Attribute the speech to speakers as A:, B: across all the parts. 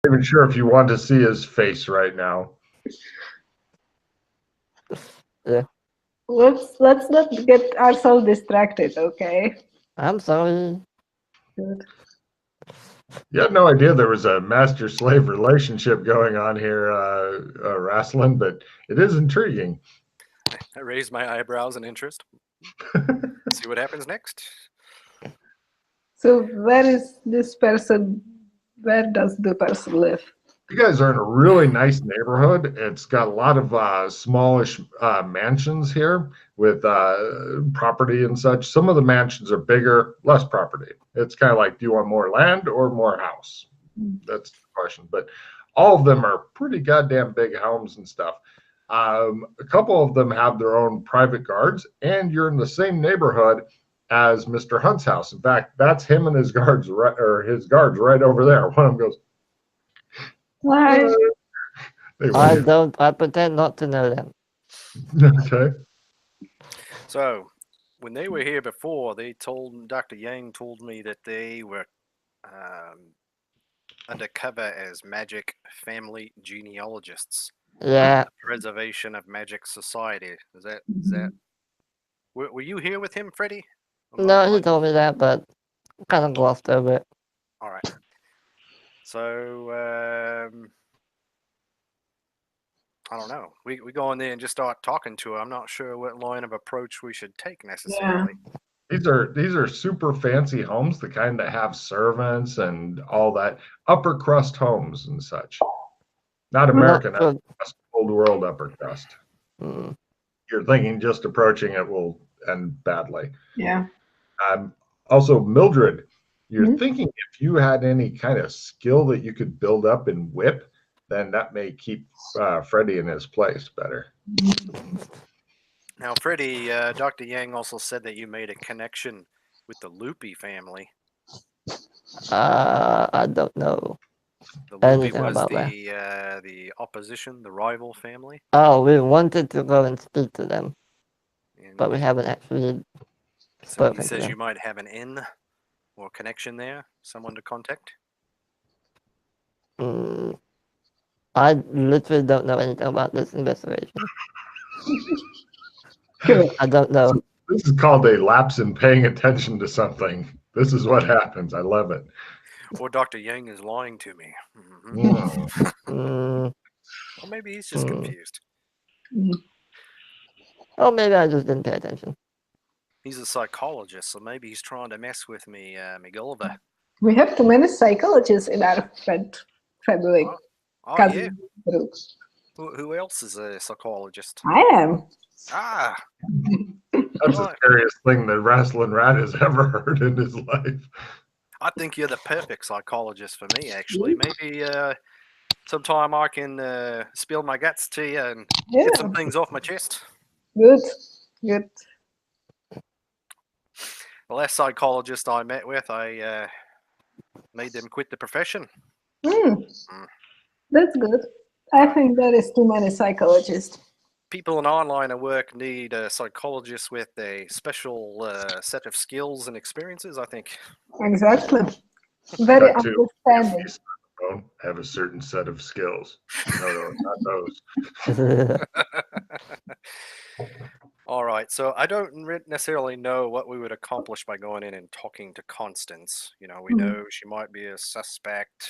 A: even sure if you want to see his face right now.
B: Yeah.
C: Let's not get ourselves distracted, okay?
B: I'm sorry.
C: Good.
A: You had no idea there was a master-slave relationship going on here, Wrestling, but it is intriguing.
D: I raised my eyebrows in interest. See what happens next.
C: So where is this person? Where does the person live?
A: You guys are in a really nice neighborhood. It's got a lot of smallish mansions here with property and such. Some of the mansions are bigger, less property. It's kind of like, do you want more land or more house? That's the question. But all of them are pretty goddamn big homes and stuff. A couple of them have their own private guards, and you're in the same neighborhood as Mr. Hunt's house. In fact, that's him and his guards, his guards right over there. One of them goes,
C: Why?
B: I pretend not to know them.
A: Okay.
D: So, when they were here before, Dr. Yang told me that they were undercover as magic family genealogists.
B: Yeah.
D: Preservation of Magic Society. Is that? Were you here with him, Freddie?
B: No, he told me that, but kind of glossed over it.
D: All right. So, I don't know. We go in there and just start talking to her. I'm not sure what line of approach we should take necessarily.
C: Yeah.
A: These are super fancy homes, the kind that have servants and all that, upper crust homes and such. Not American upper crust, old world upper crust.
B: Mm.
A: You're thinking just approaching it will end badly.
C: Yeah.
A: Also, Mildred, you're thinking if you had any kind of skill that you could build up in whip, then that may keep Freddie in his place better.
D: Now, Freddie, Dr. Yang also said that you made a connection with the Loopy family.
B: I don't know.
D: The Loopy
B: Anything
D: was
B: about that.
D: the opposition, the rival family.
B: Oh, we wanted to go and speak to them,
D: And
B: but we haven't actually
D: so
B: spoken
D: he
B: to
D: says
B: them.
D: you might have an in or connection there, someone to contact.
B: I literally don't know anything about this investigation. I don't know.
A: This is called a lapse in paying attention to something. This is what happens. I love it.
D: Or Dr. Yang is lying to me. Or maybe he's just confused.
B: Oh, maybe I just didn't pay attention.
D: He's a psychologist, so maybe he's trying to mess with me, Miguelva.
C: We have too many psychologists in our family.
D: Yeah.
C: Group.
D: Who else is a psychologist?
C: I am.
D: Ah.
A: That's the scariest thing that Wrestling Rat has ever heard in his life.
D: I think you're the perfect psychologist for me, actually. Maybe sometime I can spill my guts to you and get some things off my chest.
C: Good.
D: The last psychologist I met with, I made them quit the profession.
C: That's good. I think there is too many psychologists.
D: People in online work need a psychologist with a special set of skills and experiences, I think.
C: Exactly. Very understanding.
A: Have a certain set of skills. No, not those.
D: All right, so I don't necessarily know what we would accomplish by going in and talking to Constance. You know, we know she might be a suspect.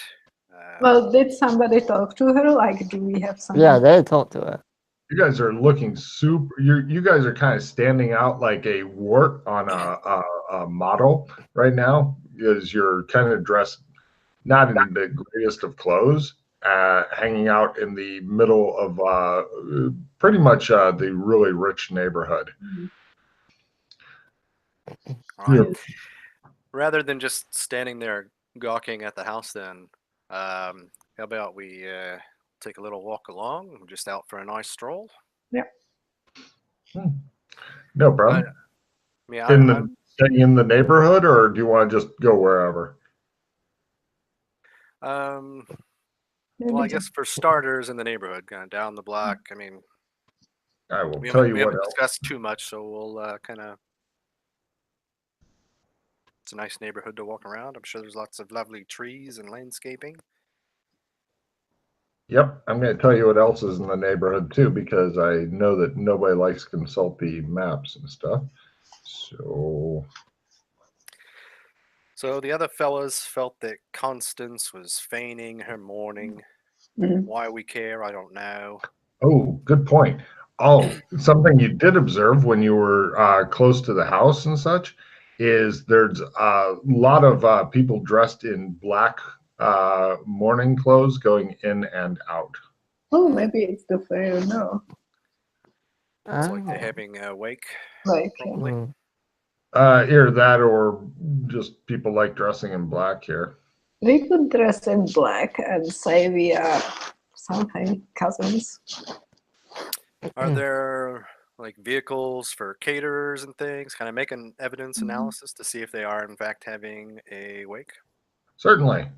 C: Well, did somebody talk to her? Like, do we have something?
B: Yeah, they talked to her.
A: You guys are looking super. You guys are kind of standing out like a wart on a model right now, because you're kind of dressed not in the greatest of clothes, hanging out in the middle of pretty much the really rich neighborhood.
D: Right. Rather than just standing there gawking at the house, then how about we take a little walk along, just out for a nice stroll?
C: Yeah.
A: No problem. Staying in the neighborhood, or do you want to just go wherever?
D: Well, I guess for starters, in the neighborhood, kind of down the block. I mean,
A: I will tell you what else.
D: We haven't discussed too much, so we'll kind of. It's a nice neighborhood to walk around. I'm sure there's lots of lovely trees and landscaping.
A: Yep, I'm going to tell you what else is in the neighborhood too, because I know that nobody likes to consult the maps and stuff. So
D: the other fellas felt that Constance was feigning her mourning.
C: Mhm.
D: Why we care, I don't know.
A: oh, good point. Oh, something you did observe when you were close to the house and such is there's a lot of people dressed in black mourning clothes going in and out.
C: Oh, maybe it's the fair. No,
D: It's like they're
B: Oh.
D: having a wake,
C: like
D: probably.
B: Mm.
A: Either that or just people like dressing in black here.
C: we could dress in black and say we are something cousins.
D: Are there like vehicles for caterers and things? Kind of make an evidence analysis to see if they are in fact having a wake.
A: Certainly.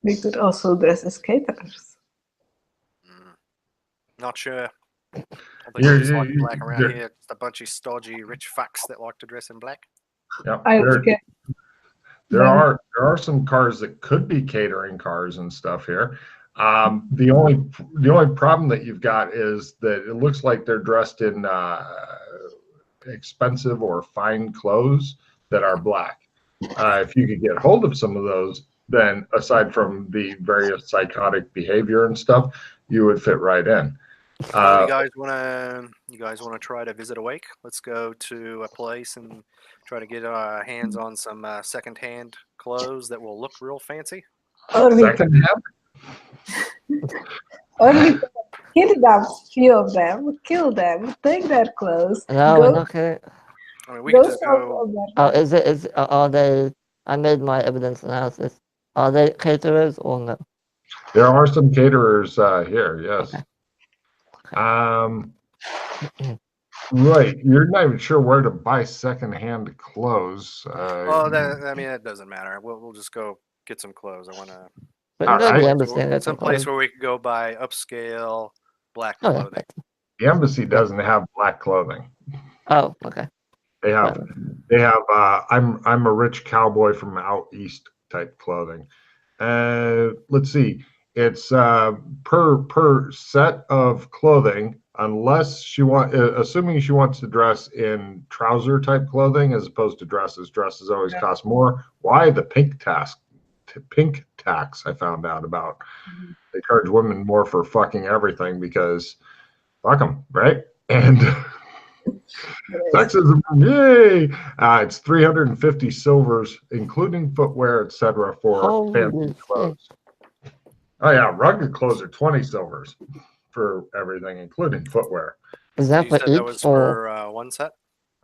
C: We could also dress as caterers.
D: Not sure. I don't think
A: You're-
D: we just like
A: you-
D: black around
A: you're-
D: here. Just a bunch of stodgy rich fucks that like to dress in black.
A: Yep.
C: I
A: There,
C: get
A: there
C: them.
A: are some cars that could be catering cars and stuff here. The only problem that you've got is that it looks like they're dressed in expensive or fine clothes that are black. If you could get hold of some of those, then aside from the various psychotic behavior and stuff, you would fit right in.
D: Well, you guys wanna try to visit a wake? Let's go to a place and try to get our hands on some secondhand clothes that will look real fancy.
C: Or we
A: Second hand?
C: could kidnap few of them, kill them, take their clothes,
B: No, we're not kidding.
D: I mean, we could
C: go
D: just
C: sell
D: go.
C: all their
B: Oh, are they, I made my evidence analysis. Are they caterers or no?
A: There are some caterers here, yes.
B: Okay.
A: Right. You're not even sure where to buy secondhand clothes.
D: Oh, that doesn't matter. We'll just go get some clothes. I want to
B: We can go to
A: I-
B: the embassy and get some
D: some place
B: clothes.
D: where we could go buy upscale black
B: Oh, yeah.
D: clothing.
A: the embassy doesn't have black clothing.
B: Oh, okay.
A: They have I'm a rich cowboy from out east type clothing. Let's see. It's per set of clothing, unless assuming she wants to dress in trouser type clothing as opposed to dresses. Dresses always cost more. Why the pink tax I found out about. They charge women more for fucking everything because fuck them, right? And sexism, yay! It's 350 silvers, including footwear, etc., for
B: Holy
A: fancy
B: shit.
A: clothes. Oh yeah, rugged clothes are 20 silvers for everything, including footwear.
B: Is
D: So
B: that
D: you
B: for
D: said that
B: each
D: was
B: or?
D: for one set.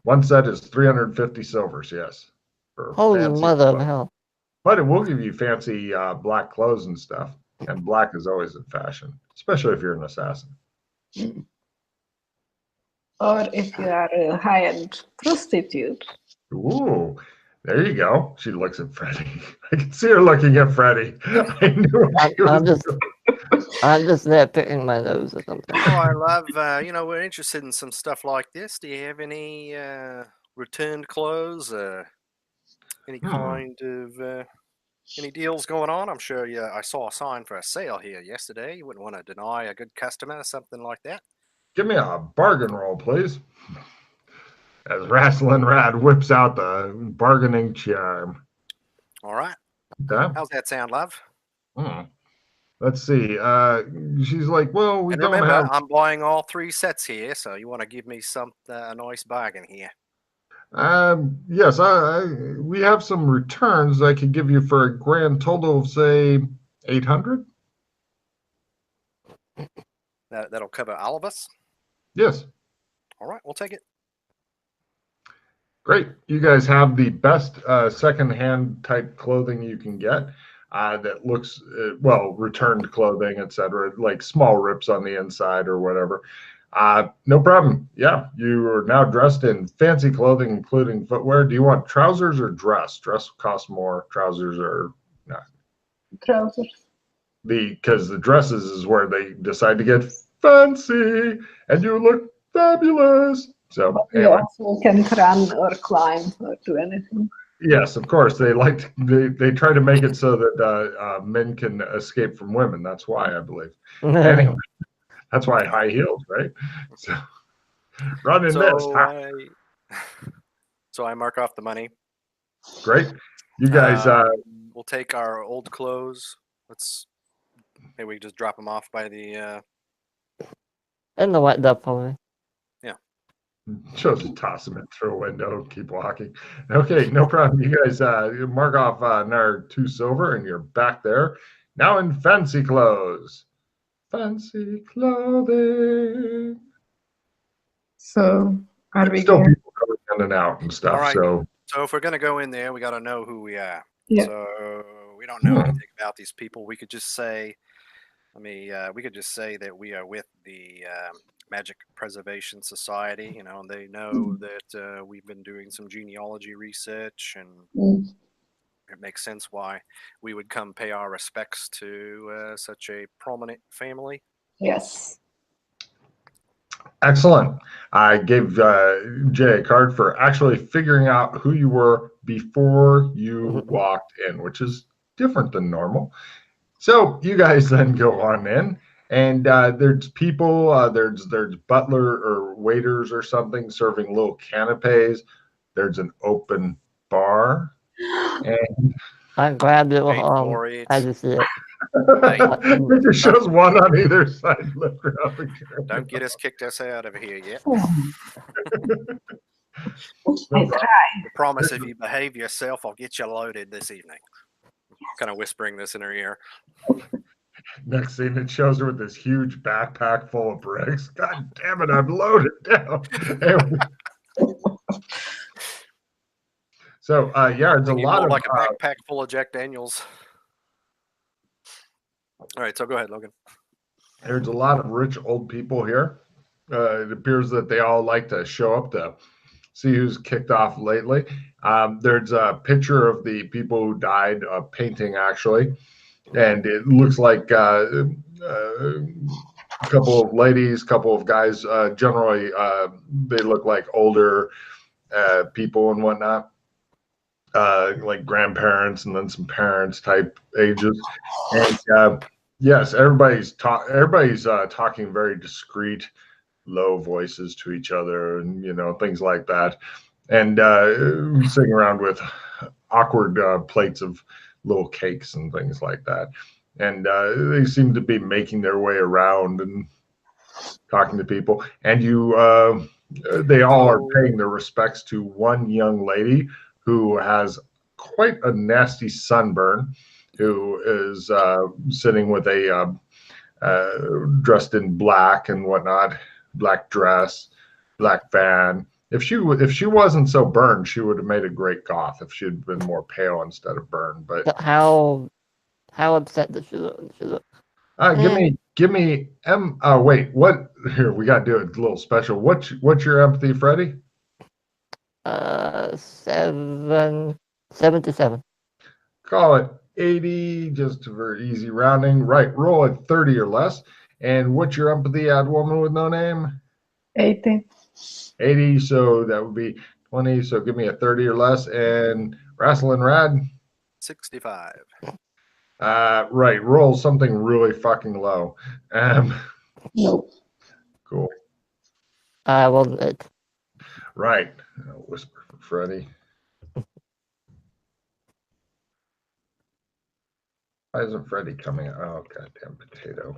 A: One set is 350 silvers, yes. For
B: Holy
A: fancy
B: mother of
A: clothes.
B: hell.
A: But it will give you fancy black clothes and stuff. And black is always in fashion, especially if you're an assassin.
C: Or if you are a high-end prostitute.
A: Ooh, there you go. She looks at Freddie. I can see her looking at Freddie. I knew what she
B: I'm
A: was
B: I'm just there picking my nose or something.
D: Oh, I love. We're interested in some stuff like this. Do you have any returned clothes? Any kind of any deals going on? I'm sure I saw a sign for a sale here yesterday. You wouldn't want to deny a good customer something like that.
A: Give me a bargain roll, please. As Rasslin Rad whips out the bargaining charm.
D: All right.
A: Okay.
D: How's that sound, love?
A: Let's see. She's like, well, we
D: And
A: don't
D: remember,
A: have.
D: I'm buying all 3 sets here, so you want to give me a nice bargain here.
A: Yes, we have some returns I could give you for a grand total of say 800.
D: That'll cover all of us.
A: Yes.
D: All right, we'll take it.
A: Great. You guys have the best secondhand type clothing you can get that looks, returned clothing, etc., like small rips on the inside or whatever. No problem. Yeah, you are now dressed in fancy clothing, including footwear. Do you want trousers or dress? Dress costs more. Trousers are not.
C: Trousers.
A: Because the dresses is where they decide to get fancy, and you look fabulous. So
C: You
A: anyway.
C: also can run or climb or do anything.
A: Yes, of course. They try to make it so that men can escape from women. That's why, I believe. Anyway, that's why high heels, right? So running this.
D: So I mark off the money.
A: Great. You guys.
D: We'll take our old clothes. Maybe we just drop them off by the.
B: In the white dove, probably.
D: Yeah.
A: Just toss them in through a window, keep walking. Okay, no problem. You guys mark off another 2 silver, and you're back there. Now in fancy clothes. Fancy clothing.
C: So are we
A: Still
C: going?
A: people coming in and out and stuff.
D: All right.
A: So
D: if we're gonna go in there, we got to know who we are.
C: Yeah.
D: So we don't know anything about these people. We could just say, we could just say that we are with the Magic Preservation Society. You know, and they know that we've been doing some genealogy research, and it makes sense why we would come pay our respects to such a prominent family.
C: Yes.
A: excellent. I gave Jay a card for actually figuring out who you were before you walked in, which is different than normal. So you guys then go on in, and there's people, there's butler or waiters or something serving little canapes. There's an open bar, and
B: I grabbed it as you see it.
A: it just shows one on either side. Look around the camera.
D: Don't get us kicked us out of here yet.
C: I try.
D: I promise if you behave yourself, I'll get you loaded this evening. Kind of whispering this in her ear.
A: Next scene, it shows her with this huge backpack full of bricks. God damn it, I'm loaded down. So, yeah, it's a lot of
D: like a backpack full of Jack Daniels. All right, so go ahead, Logan.
A: There's a lot of rich old people here. It appears that they all like to show up to see who's kicked off lately. There's a picture of the people who died, a painting actually, and it looks like a couple of ladies, couple of guys. Generally, they look like older people and whatnot. Like grandparents and then some parents type ages, and yes, everybody's talking very discreet, low voices to each other, and things like that, and sitting around with awkward plates of little cakes and things like that, and they seem to be making their way around and talking to people, and they all are paying their respects to one young lady who has quite a nasty sunburn, who is sitting with a dressed in black and whatnot, black dress, black fan. If she wasn't so burned, she would have made a great goth if she had been more pale instead of burned. But
B: how upset does she look?
A: Give me wait, what here, we gotta do a little special. What's your empathy, Freddie?
B: 77.
A: Call it 80, just for easy rounding. Right, roll at 30 or less. And what's your empathy at woman with no name?
C: 80.
A: 80, so that would be 20. So give me a 30 or less. And Rassel and Rad?
D: 65.
A: Right, roll something really fucking low.
C: Nope.
A: Cool.
B: I wasn't it.
A: Right. I'll whisper for Freddie. Why isn't Freddie coming out? Oh, goddamn potato.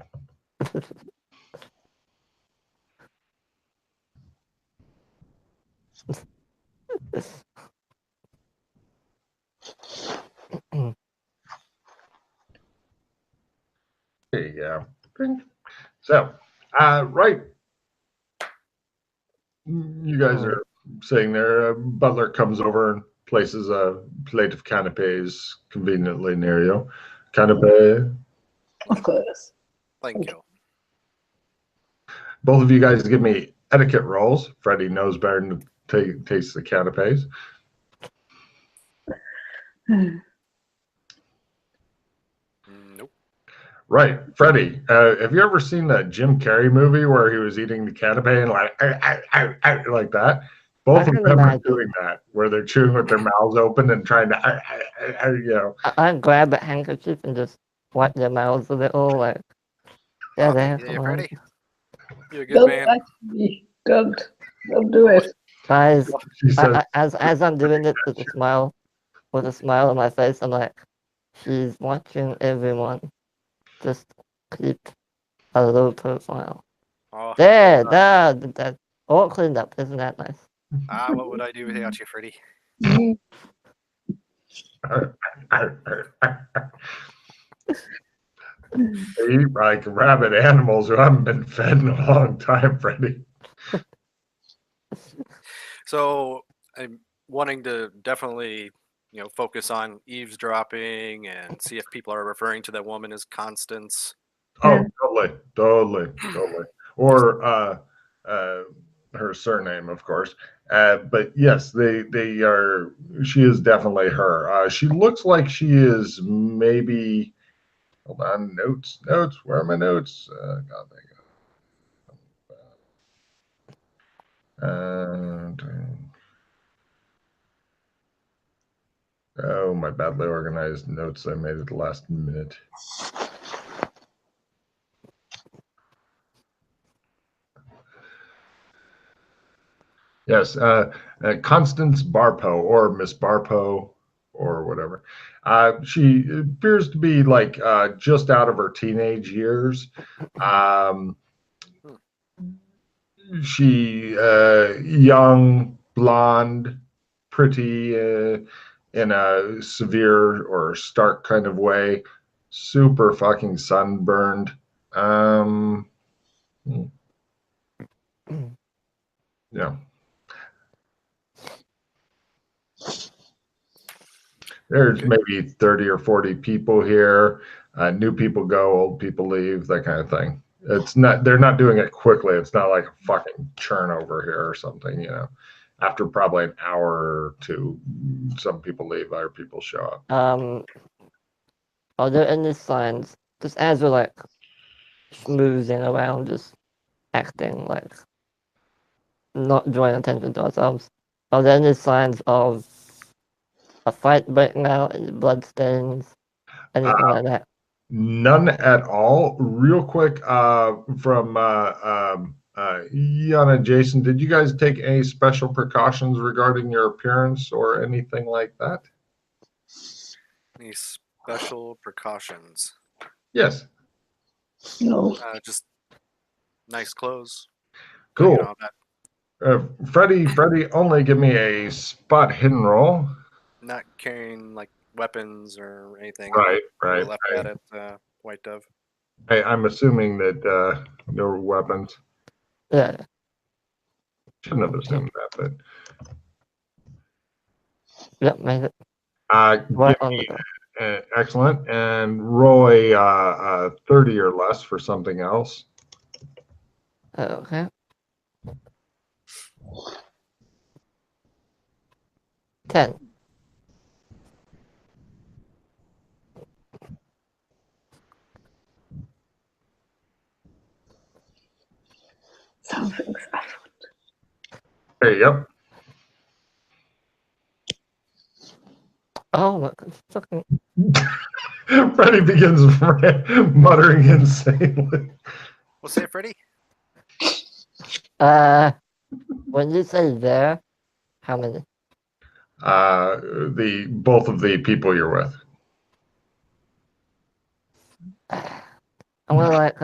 A: There you go. So, right. You guys are sitting there. Butler comes over and places a plate of canapes conveniently near you. Canape.
C: Of course.
D: Thank you.
A: Both of you guys give me etiquette rolls. Freddie knows better than to taste the canapes.
D: Nope.
A: Right, Freddie. Have you ever seen that Jim Carrey movie where he was eating the canape and like that? Both of
B: can
A: them are
B: imagine.
A: doing that, where they're chewing with their mouths open and trying to, you know.
B: I grab a handkerchief and just wipe their mouths a little, like, yeah,
D: Okay,
B: there,
D: yeah,
B: come on.
D: Freddie. You're a good
C: Don't
D: man.
C: touch me. Don't do it.
B: Guys,
A: She says,
B: as I'm doing it with a smile on my face, I'm like, she's watching everyone. Just keep a low profile.
D: Oh,
B: There, that all cleaned up. Isn't that nice?
D: what would I do without you, Freddie?
C: Mm.
A: they eat like rabid animals who haven't been fed in a long time, Freddie.
D: So I'm wanting to definitely, focus on eavesdropping and see if people are referring to that woman as Constance.
A: Oh, totally. Or her surname, of course. But yes, they are. She is definitely her. She looks like she is maybe. Hold on, notes. Where are my notes? God, oh, my badly organized notes I made at the last minute. Yes, Constance Barpo or Miss Barpo or whatever. She appears to be like just out of her teenage years. She young, blonde, pretty in a severe or stark kind of way. Super fucking sunburned. Yeah. There's maybe 30 or 40 people here. New people go, old people leave, that kind of thing. It's not, they're not doing it quickly. It's not like a fucking churn over here or something, you know. After probably an hour or two, some people leave, other people show up.
B: Are there any signs, just as we're like schmoozing around, just acting like not drawing attention to ourselves, are there any signs of a fight breaking out, any bloodstains, anything like that?
A: None at all. Real quick, from Ian and Jason, did you guys take any special precautions regarding your appearance or anything like that?
D: Any special precautions?
A: Yes.
C: No.
D: Just nice clothes.
A: Cool.
D: But,
A: Freddie, only give me a spot hidden roll.
D: not carrying like weapons or anything.
A: Right.
D: Left that at White Dove.
A: I'm assuming that no weapons.
B: Yeah.
A: Shouldn't have assumed that, but
B: Yep, made it.
A: Right
B: on the go.
A: Excellent. And Roy, 30 or less for something else.
B: Okay. 10.
C: Something's afoot.
A: Hey, yep.
B: Oh my fucking.
A: Freddie begins muttering insanely.
D: What's that, Freddie?
B: When you say there, how many?
A: Both of the people you're with.
B: I'm gonna like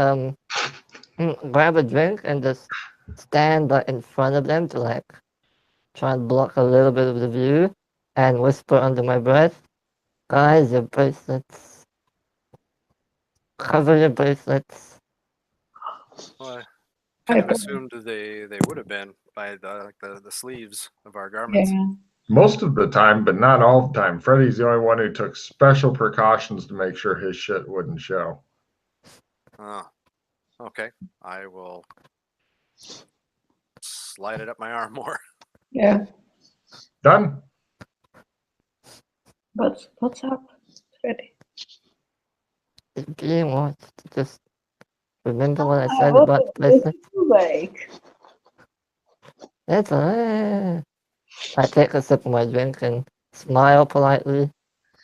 B: grab a drink and just stand like in front of them to like try and block a little bit of the view and whisper under my breath, guys, your bracelets. Cover your bracelets.
D: Well, I kind of assumed they would have been by the sleeves of our garments.
C: Yeah.
A: Most of the time, but not all the time. Freddie's the only one who took special precautions to make sure his shit wouldn't show.
D: Oh, okay. I will slide it up my arm more.
C: Yeah.
A: Done?
C: What's up, Freddie?
B: It's being watched. Just remember what I said
C: What
B: about
C: is
B: bracelets.
C: it like?
B: It's I take a sip of my drink and smile politely.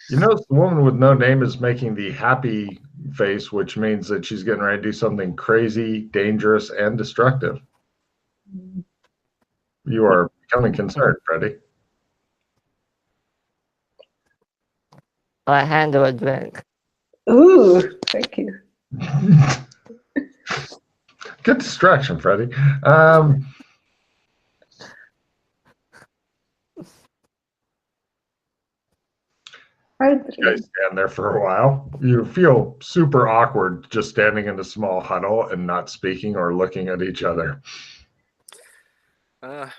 A: You notice the woman with no name is making the happy face, which means that she's getting ready to do something crazy, dangerous, and destructive. You are becoming concerned, Freddy.
B: I hand her a drink.
C: Ooh, thank you.
A: Good distraction, Freddy.
C: I
A: You guys
C: drink.
A: stand there for a while. You feel super awkward just standing in a small huddle and not speaking or looking at each other.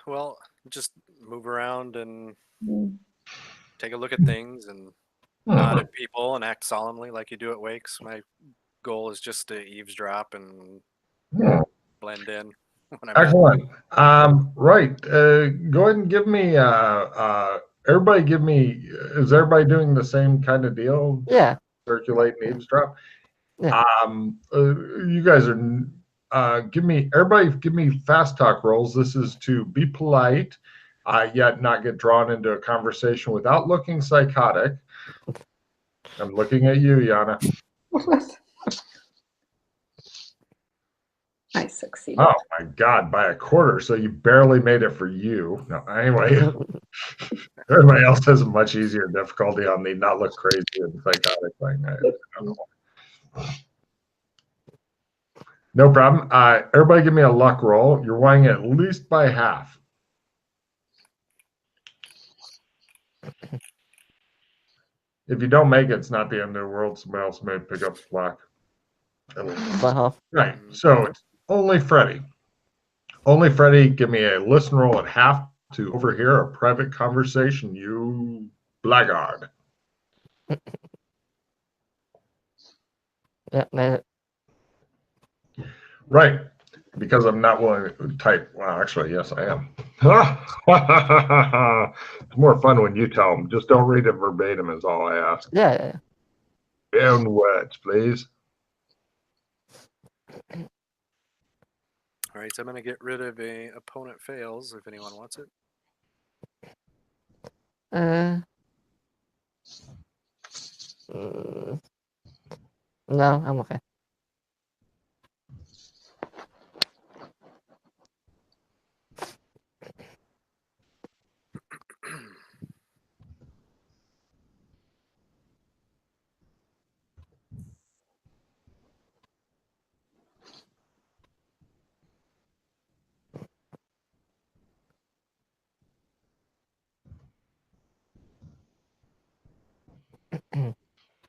D: Well, just move around and
C: Mm.
D: take a look at things and nod at people and act solemnly like you do at wakes. My goal is just to eavesdrop and blend in when I'm
A: Excellent. Right. Go ahead and give me. Everybody, give me. Is everybody doing the same kind of deal?
B: Yeah.
A: Circulate and eavesdrop.
B: Yeah.
A: You guys are. Give me. Everybody, give me fast talk rolls. This is to be polite, yet not get drawn into a conversation without looking psychotic. I'm looking at you, Yana.
C: I succeeded.
A: Oh my God, by a quarter. So you barely made it for you. No, anyway, everybody else has a much easier difficulty on the not look crazy and psychotic thing. I don't know. No problem. Everybody give me a luck roll. You're winning at least by half. If you don't make it, it's not the end of the world. Somebody else may pick up slack. Right. So it's only Freddy. Only Freddy, give me a listen roll at half to overhear a private conversation, you blackguard.
B: Yeah, made it.
A: Right. Because I'm not willing to type. Well, actually, yes, I am. It's more fun when you tell them. Just don't read it verbatim is all I ask.
B: Yeah.
A: Own words, please.
D: All right, so I'm going to get rid of a opponent fails if anyone wants it.
B: No, I'm okay.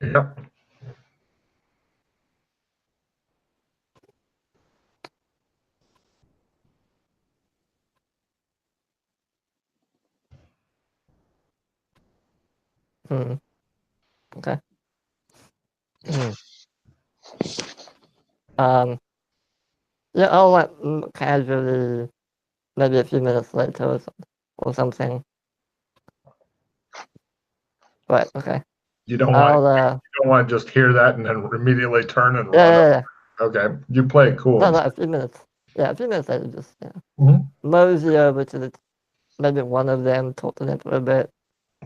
A: Yep.
B: Okay. Yeah, I'll like casually, maybe a few minutes later or something. Right. Okay.
A: You don't
B: I'll
A: want to just hear that and then immediately turn and run.
B: yeah.
A: Okay. You play it cool.
B: No, a few minutes. Yeah, a few minutes later, just
A: Mhm.
B: mosey over to maybe one of them, talk to them for a bit,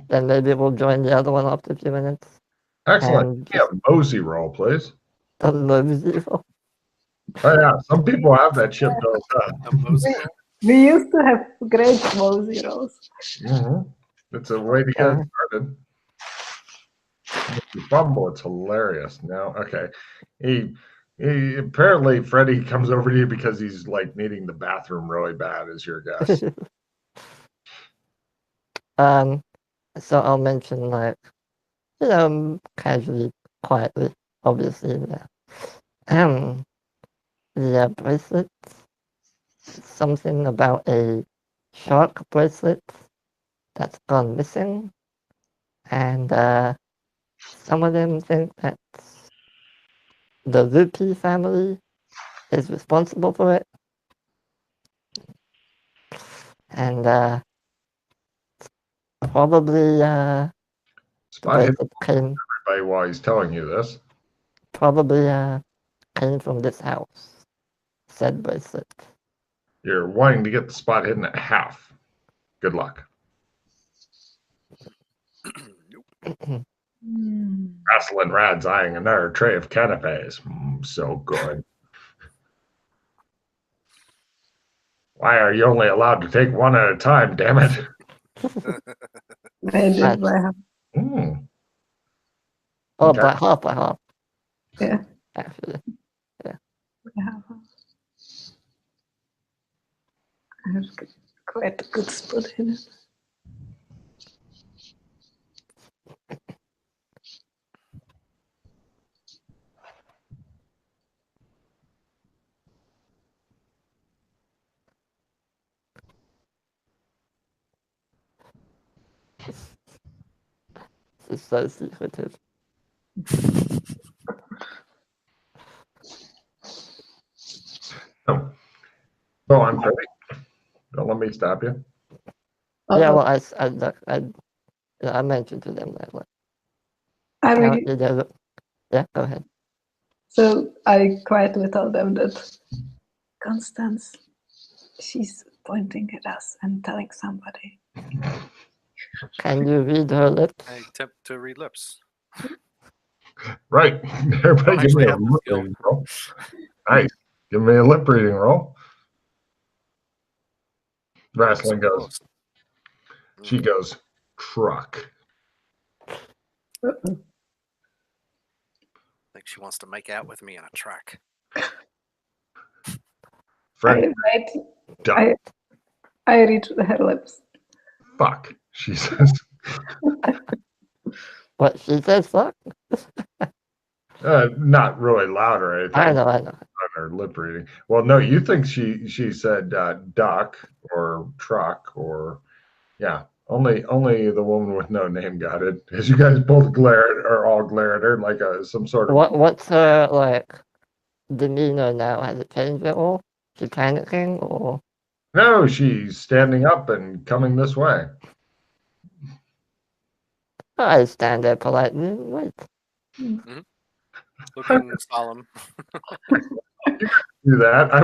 B: then maybe we'll join the other one after a few minutes.
A: Excellent. Yeah, mosey roll, please.
B: A mosey roll.
A: Oh yeah, some people have that chip built up.
D: A mosey roll?
C: We used to have great mosey rolls.
A: Mm-hmm. It's a way to get it started. If you fumble, it's hilarious. Now, okay. He apparently Freddy comes over to you because he's like needing the bathroom really bad, is your guess.
B: So I'll mention like, casually, quietly, obviously, the bracelets, something about a shark bracelet that's gone missing, and some of them think that the Rupee family is responsible for it, and probably the bracelet came.
A: Everybody while he's telling you this.
B: Probably came from this house. Said bracelet.
A: You're wanting to get the spot hidden at half. Good luck.
D: Nope.
A: Wrestling Rad's eyeing another tray of canapes. So good. Why are you only allowed to take one at a time, damn it?
C: I did by half.
A: Mm.
B: Oh,
A: Okay.
B: by half.
C: Yeah,
B: Actually.
C: by half. I have quite a good spot in it.
B: This is so secretive.
A: Oh. Go on, Freddie. Don't let me stop you.
B: Yeah,
C: Uh-oh.
B: well, I mentioned to them that, like,
C: I
B: how
C: mean,
B: did they look? Yeah, go ahead.
C: so I quietly told them that Constance, she's pointing at us and telling somebody.
B: Can you read her lips?
D: I attempt to read lips.
A: Right. Everybody give me
D: actually
A: a
D: have the
A: lip
D: skill.
A: reading roll. Nice. Give me a lip reading roll. Wrestling
D: So
A: goes.
D: close.
A: She goes, truck.
C: Uh-oh.
D: Like she wants to make out with me in a truck.
A: Freddie,
C: I reach her lips.
A: fuck, she says.
B: What she says, fuck?
A: Not really loud or anything.
B: I know.
A: On her lip reading. Well, no, you think she said duck or truck or yeah. Only the woman with no name got it. As you guys both all glare at her like some sort of.
B: What's her, like, demeanor now? Has it changed at all? She panicking or?
A: No, she's standing up and coming this way.
B: I stand there politely. Wait.
D: Looking solemn.
A: Do that. I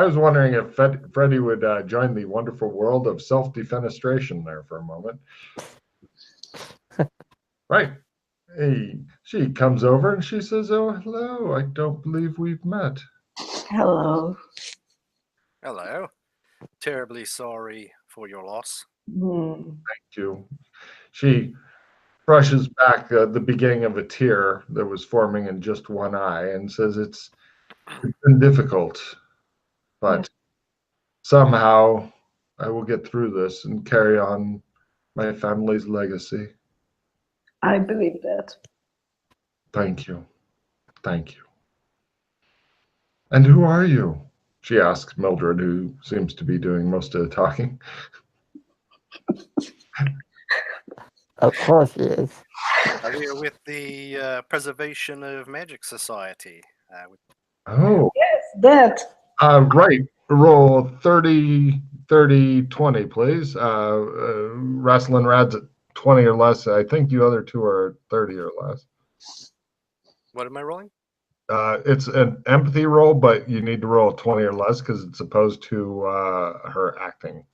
A: was wondering if Freddie would join the wonderful world of self-defenestration there for a moment. Right. Hey, she comes over and she says, "Oh, hello. I don't believe we've met."
C: Hello.
D: Hello. Terribly sorry for your loss.
A: Thank you. She brushes back the beginning of a tear that was forming in just one eye and says, "It's been difficult, but somehow I will get through this and carry on my family's legacy."
C: I believe that.
A: Thank you. Thank you. And who are you? She asks Mildred, who seems to be doing most of the talking.
B: Of course she is.
D: I'm here with the Preservation of Magic Society.
A: Oh,
C: Yes, that.
A: right. Roll 30, 30, 20, please. Wrestling Rad's at 20 or less. I think you other two are 30 or less.
D: What am I rolling?
A: It's an empathy roll, but you need to roll 20 or less because it's opposed to her acting.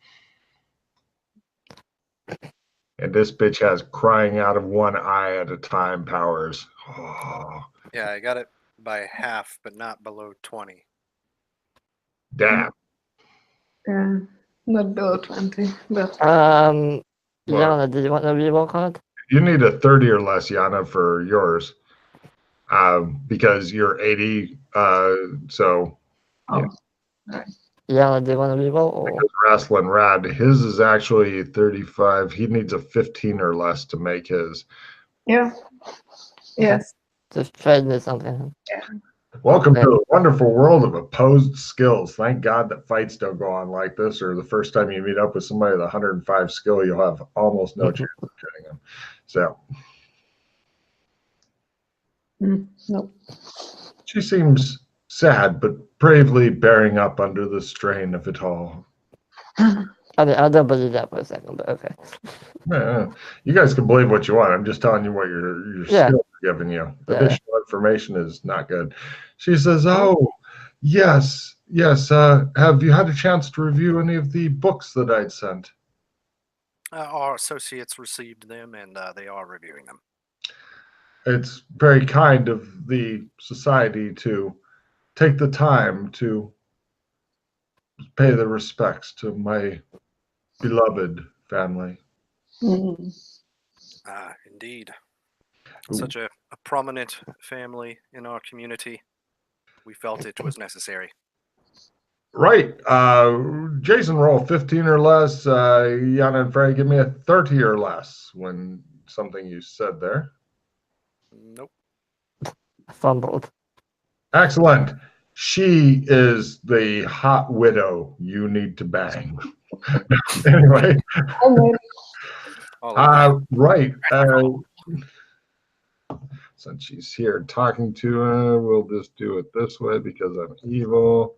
A: And this bitch has crying out of one eye at a time powers. Oh,
D: Yeah, I got it by half, but not below 20.
A: damn.
C: Yeah, not below 20, but
B: Yana, did you want a reroll card?
A: You need a 30 or less, Yana, for yours. Because you're 80. So
C: oh, right.
B: Yana, do you want a reroll? Or?
A: Wrestling Rad, his is actually 35. He needs a 15 or less to make his.
C: Yeah. Yes.
B: Just trade me something.
C: Yeah.
A: Welcome
B: Okay.
A: to the wonderful world of opposed skills. Thank God that fights don't go on like this, or the first time you meet up with somebody with 105 skill, you'll have almost no chance of getting them. So
C: Nope.
A: she seems sad, but bravely bearing up under the strain of it all.
B: I mean, I don't believe that for a second, but okay.
A: Yeah, you guys can believe what you want. I'm just telling you what your skills are giving you.
B: Yeah.
A: Additional information is not good. She says, "Oh, yes, yes. Have you had a chance to review any of the books that I'd sent?"
D: Our associates received them, and they are reviewing them.
A: It's very kind of the society to take the time to pay the respects to my beloved family.
D: Indeed. Such a prominent family in our community. We felt it was necessary.
A: Right. Jason, roll 15 or less. Yana and Frey, give me a 30 or less when something you said there.
D: Nope.
B: Fumbled.
A: Excellent. She is the hot widow you need to bang. Anyway. Right. Since she's here talking to her, we'll just do it this way because I'm evil.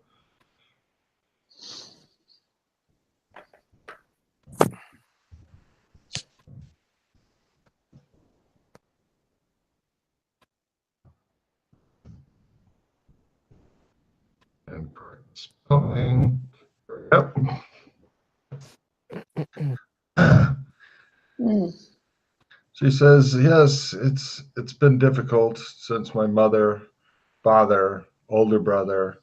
A: And spelling. Yep. She says, yes, it's been difficult since my mother, father, older brother,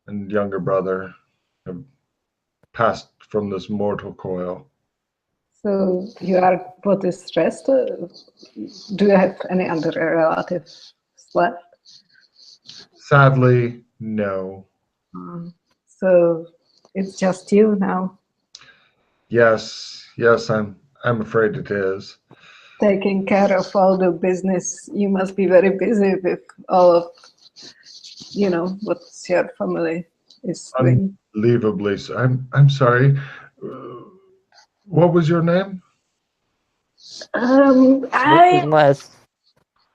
A: and younger brother have passed from this mortal coil.
C: So you are both stressed? Do you have any other relatives left?
A: Sadly, no.
C: So it's just you now?
A: Yes, I'm afraid it is.
C: Taking care of all the business, you must be very busy with all of, what your family is doing.
A: Unbelievably so. I'm sorry. What was your name?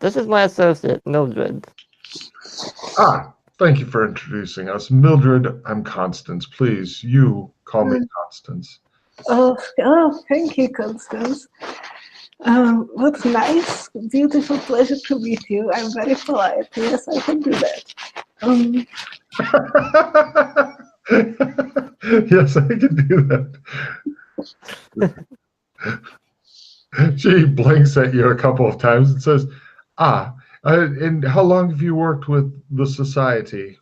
B: This is my associate, Mildred.
A: Thank you for introducing us. Mildred, I'm Constance. Please, you call me Constance.
C: Oh, thank you, Constance. What nice, beautiful pleasure to meet you. I'm very polite. Yes, I can do that.
A: Yes, I can do that. She blinks at you a couple of times and says, and how long have you worked with the society?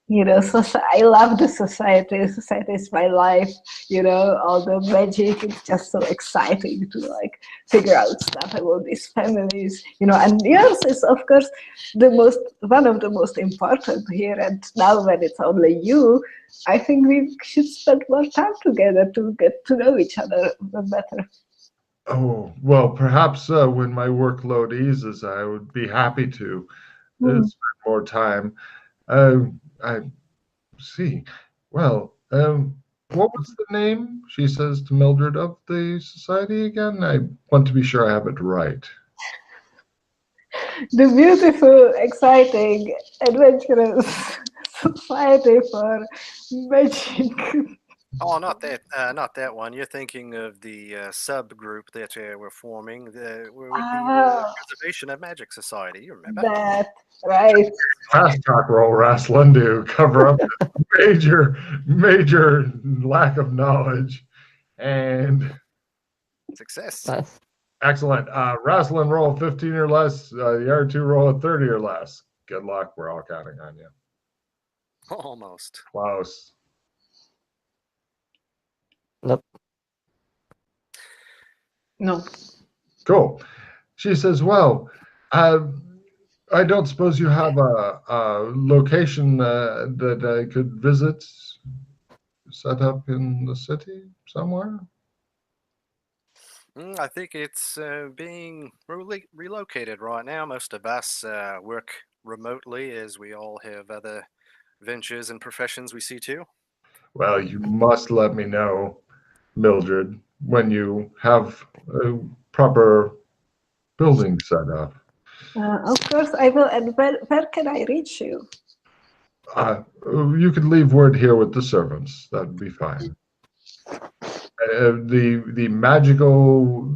C: I love the society. The society is my life. All the magic. It's just so exciting to figure out stuff about these families. And yours is of course one of the most important here. And now when it's only you, I think we should spend more time together to get to know each other better.
A: Oh, well, perhaps when my workload eases, I would be happy to spend more time. I see. Well, what was the name, she says to Mildred, of the society again? I want to be sure I have it right.
C: The beautiful, exciting, adventurous society for magic.
D: Oh, not that one. You're thinking of the subgroup that we're forming. The Preservation of Magic Society. You remember
C: that, right?
A: Fast talk roll, Rasslin, to cover up major lack of knowledge and
D: success.
B: Nice.
A: Excellent. Rasslin, roll 15 or less. The other two roll a 30 or less. Good luck. We're all counting on you.
D: Almost.
A: Close.
B: Nope.
C: No.
A: Cool. She says, well, I don't suppose you have a location that I could visit, set up in the city somewhere?
D: I think it's being relocated right now. Most of us work remotely as we all have other ventures and professions we see to.
A: Well, you must let me know, Mildred, when you have a proper building set up.
C: Of course, I will. And where can I reach you?
A: You could leave word here with the servants. That would be fine. The magical.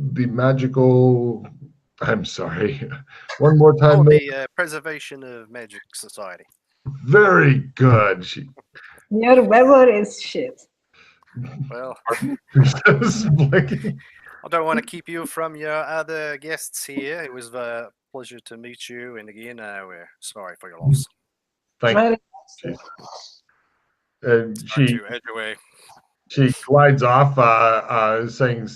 A: I'm sorry. One more time.
D: The Preservation of Magic Society.
A: Very good.
C: Your memory is shit.
D: Well,
A: Blinking.
D: I don't want to keep you from your other guests here. It was a pleasure to meet you, and again, we're sorry for your loss.
A: Thank
C: Very
A: you.
C: nice.
A: And
D: Try to edge away.
A: she glides off, saying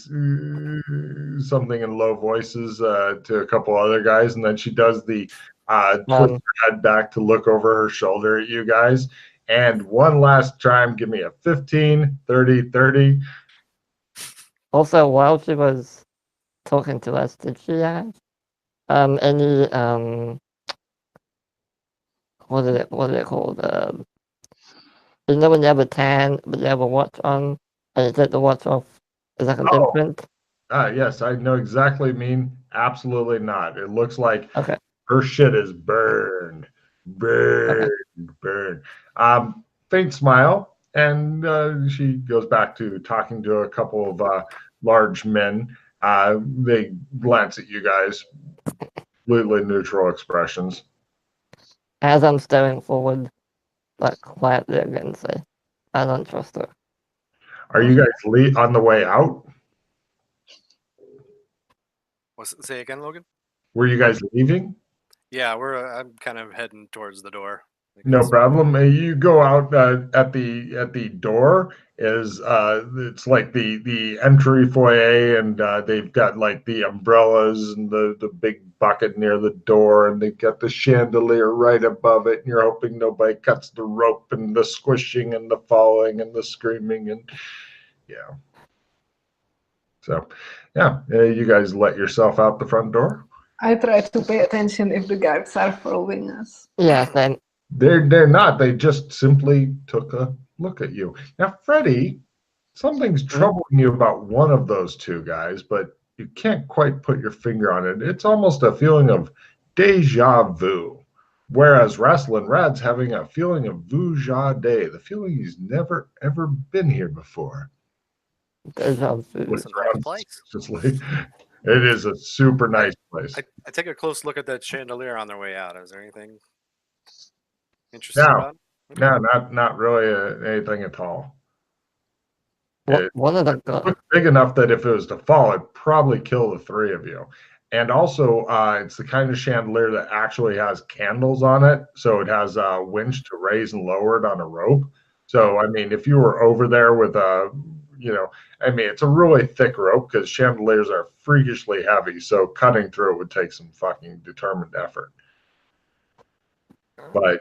A: something in low voices to a couple other guys, and then she does the twist her head back to look over her shoulder at you guys. And one last time, give me a 15, 30, 30.
B: Also, while she was talking to us, did she have any what is it called? You know when you have a tan, but you have a watch on, and you take the watch off, is like an imprint?
A: Yes, I know exactly mean. Absolutely not. It looks like
B: Okay.
A: her shit is burned. Burned. Burned. Faint smile, and she goes back to talking to a couple of large men. They glance at you guys, completely neutral expressions.
B: As I'm staring forward, like quietly again, say, I don't trust her.
A: Are you guys on the way out?
D: Say again, Logan?
A: Were you guys leaving?
D: Yeah, I'm kind of heading towards the door.
A: No problem. You go out at the door is it's like the entry foyer, and they've got like the umbrellas and the big bucket near the door, and they've got the chandelier right above it, and you're hoping nobody cuts the rope, and the squishing and the falling and the screaming, and yeah. So yeah, you guys let yourself out the front door.
C: I try to pay attention if the guards are following us.
B: Yeah, then
A: They're not. They just simply took a look at you. Now, Freddie, something's troubling you about one of those two guys, but you can't quite put your finger on it. It's almost a feeling of deja vu. Whereas Wrestling Rad's having a feeling of vuja day, the feeling he's never ever been here before.
B: deja vu.
D: It's a nice place.
A: It is a super nice place.
D: I take a close look at that chandelier on their way out. Is there anything interesting about it?
A: No, not really anything at all.
B: One of the
A: It's big enough that if it was to fall, it'd probably kill the three of you. And also, it's the kind of chandelier that actually has candles on it, so it has a winch to raise and lower it on a rope. So, I mean, if you were over there with it's a really thick rope because chandeliers are freakishly heavy, so cutting through it would take some fucking determined effort. But,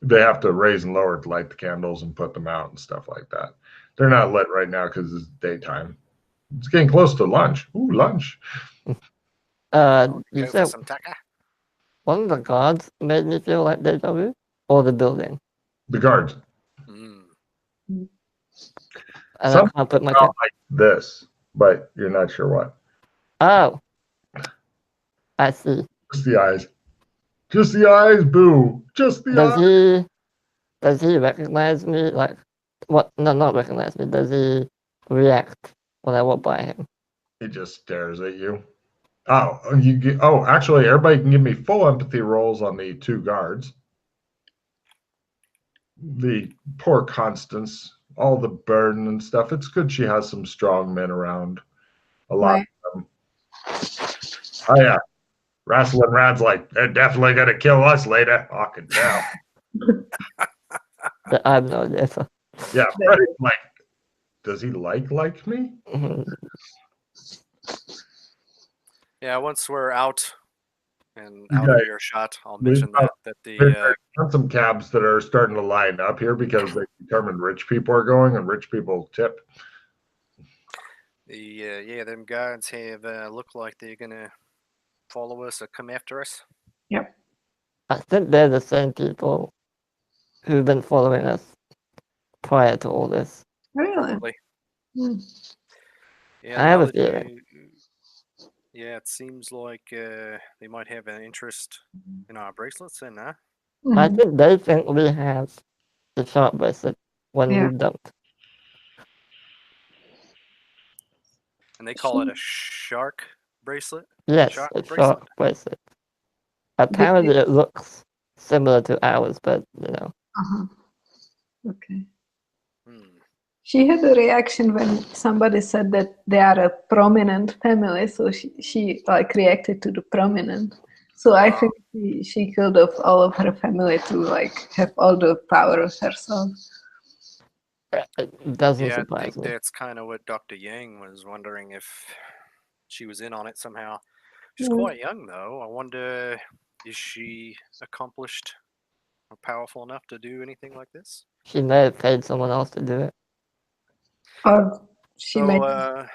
A: they have to raise and lower to light the candles and put them out and stuff like that. They're not lit right now because it's daytime. It's getting close to lunch. Ooh, lunch.
B: You said one of the guards made me feel like deja vu, or the building?
A: The guards.
B: And I can't put my
A: like this, but you're not sure what.
B: Oh, I see.
A: Just the eyes. Just the eyes, boo. Just the eyes.
B: Does he recognize me? Like, what? No, not recognize me. Does he react when I walk by him?
A: He just stares at you. Actually, everybody can give me full empathy rolls on the two guards. The poor Constance, all the burden and stuff. It's good she has some strong men around. A lot of them. Oh yeah. Wrestling Rad's like, they're definitely gonna kill us later. I can tell.
B: I'm no different.
A: Yeah, Freddie's like, does he like me?
D: Yeah, once we're out and out of earshot, I'll mention that
A: There's some cabs that are starting to line up here because they determined rich people are going and rich people tip.
D: Them guards have look like they're gonna follow us or come after us.
C: Yep.
B: I think they're the same people who've been following us prior to all this.
C: Really?
D: Yeah,
B: I have a feeling.
D: Yeah, it seems like they might have an interest in our bracelets, and
B: I think they think we have the shark bracelet when we don't.
D: And they call it a shark bracelet?
B: Yes, a shark bracelet. Apparently it looks similar to ours, but
C: Okay. She had a reaction when somebody said that they are a prominent family, so she like reacted to the prominent. So I think she killed off all of her family to like have all the power herself.
B: It doesn't
D: Yeah, I
B: surprise
D: think
B: me.
D: that's kind of what Dr. Yang was wondering if she was in on it somehow. She's
C: Mm.
D: quite young though. I wonder, is she accomplished or powerful enough to do anything like this?
B: She may have paid someone else to do it.
C: Or she
D: So,
C: made
D: yeah,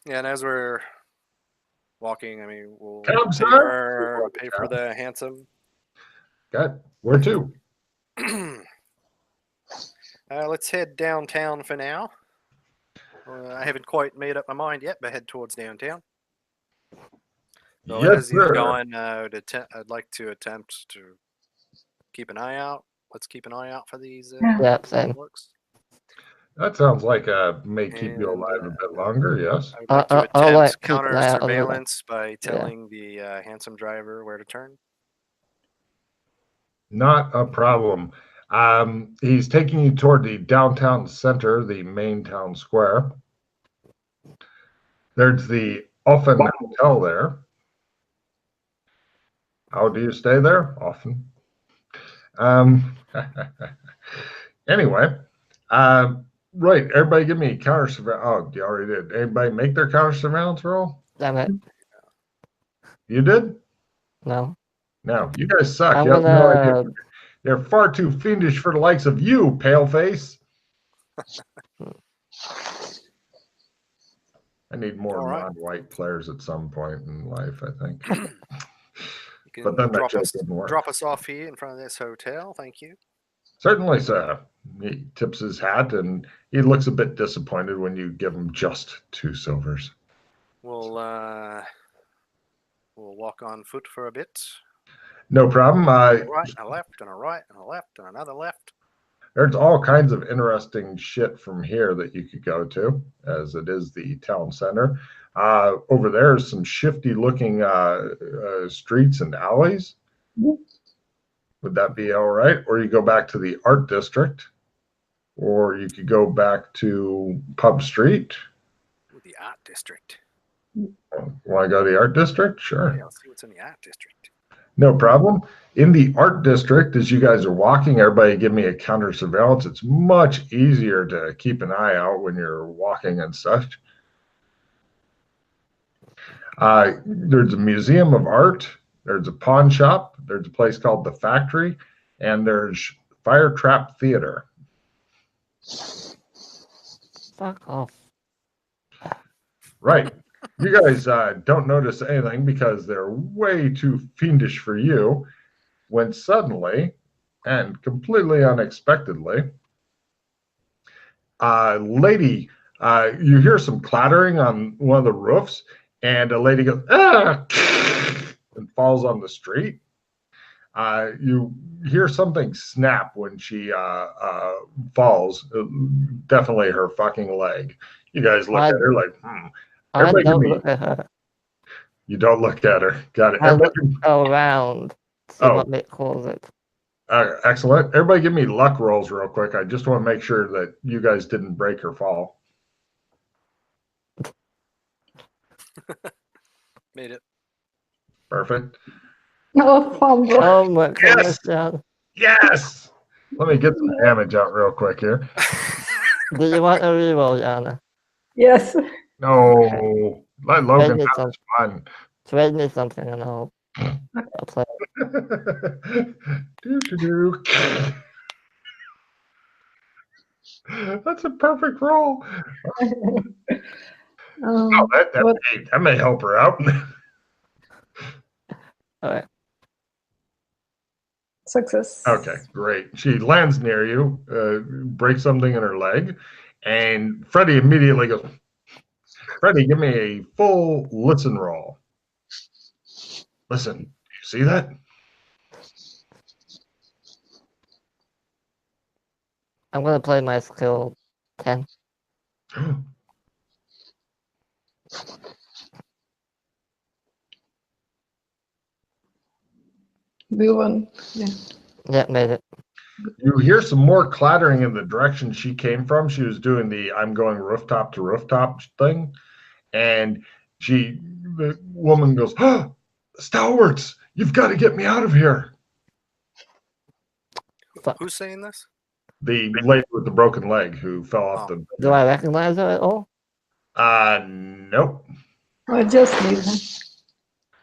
D: and as we're walking, I mean, we'll
A: Come,
D: pay
A: sir.
D: for the handsome.
A: Good. Where to?
D: Let's head downtown for now. I haven't quite made up my mind yet, but head towards downtown. So
A: Yes,
D: as he's
A: sir.
D: going, I'd like to attempt to keep an eye out. Let's keep an eye out for these
B: Yeah, same.
D: looks.
A: That sounds like may keep you
D: And,
A: alive a bit longer. Yes.
D: I would like to
B: I'll like
D: attempt
B: keep an
D: counter
B: eye out a little.
D: surveillance by telling the handsome driver where to turn.
A: Not a problem. He's taking you toward the downtown center, the main town square. There's the Often Hotel there. How do you stay there? Often. Anyway, right. Everybody give me counter surveillance. Oh, you already did. Anybody make their counter surveillance roll?
B: Damn it.
A: You did?
B: No.
A: No, you guys suck.
B: I'm
A: You have no idea.
B: gonna.
A: They're far too fiendish for the likes of you, paleface. I need more
D: All right.
A: non-white players at some point in life, I think.
D: You
A: But
D: can
A: then that joke didn't work.
D: drop us off here in front of this hotel. Thank you.
A: Certainly, sir. He tips his hat and he looks a bit disappointed when you give him just 2 silvers.
D: We'll walk on foot for a bit.
A: No problem.
D: A right and a left and a right and a left and another left.
A: There's all kinds of interesting shit from here that you could go to, as it is the town center. Over there is some shifty looking streets and alleys. Would that be all right? Or you go back to the art district, or you could go back to Pub Street.
D: Ooh, the art district.
A: Want to go to the art district? Sure.
D: Yeah, I'll see what's in the art district.
A: No problem. In the art district, as you guys are walking, everybody give me a counter surveillance. It's much easier to keep an eye out when you're walking and such. There's a museum of art. There's a pawn shop. There's a place called The Factory. And there's Fire Trap Theater.
B: Fuck off.
A: Right. You guys don't notice anything because they're way too fiendish for you when suddenly and completely unexpectedly, lady, you hear some clattering on one of the roofs and a lady goes, ah, and falls on the street. You hear something snap when she falls. Definitely her fucking leg. You guys look at her like,
B: I don't look at her.
A: You don't look at her. Got it.
B: I look around to see what may cause it.
A: Excellent. Everybody give me luck rolls real quick. I just want to make sure that you guys didn't break or fall.
D: Made it.
A: Perfect.
C: Oh, fumble.
B: Oh my goodness, John.
A: Yes! Let me get some damage out real quick here.
B: Do you want a reroll, Jana?
C: Yes.
A: No. Let Logan
B: Trade me
A: have his fun.
B: Trade me something and I'll play.
A: Do. That's a perfect roll. That may help her out.
B: All right.
C: Success.
A: Okay, great. She lands near you, breaks something in her leg, and Freddie immediately goes, Freddie, give me a full listen roll. Listen, do you see that?
B: I'm going to play my skill 10.
C: We won. Yeah.
B: Yeah, made it.
A: You hear some more clattering in the direction she came from. She was doing the I'm going rooftop to rooftop thing. And the woman goes, oh, Stalwarts, you've got to get me out of here.
D: Who's saying this?
A: The lady with the broken leg who fell off the.
B: Do I recognize her at all?
A: Nope.
C: Or just leave him.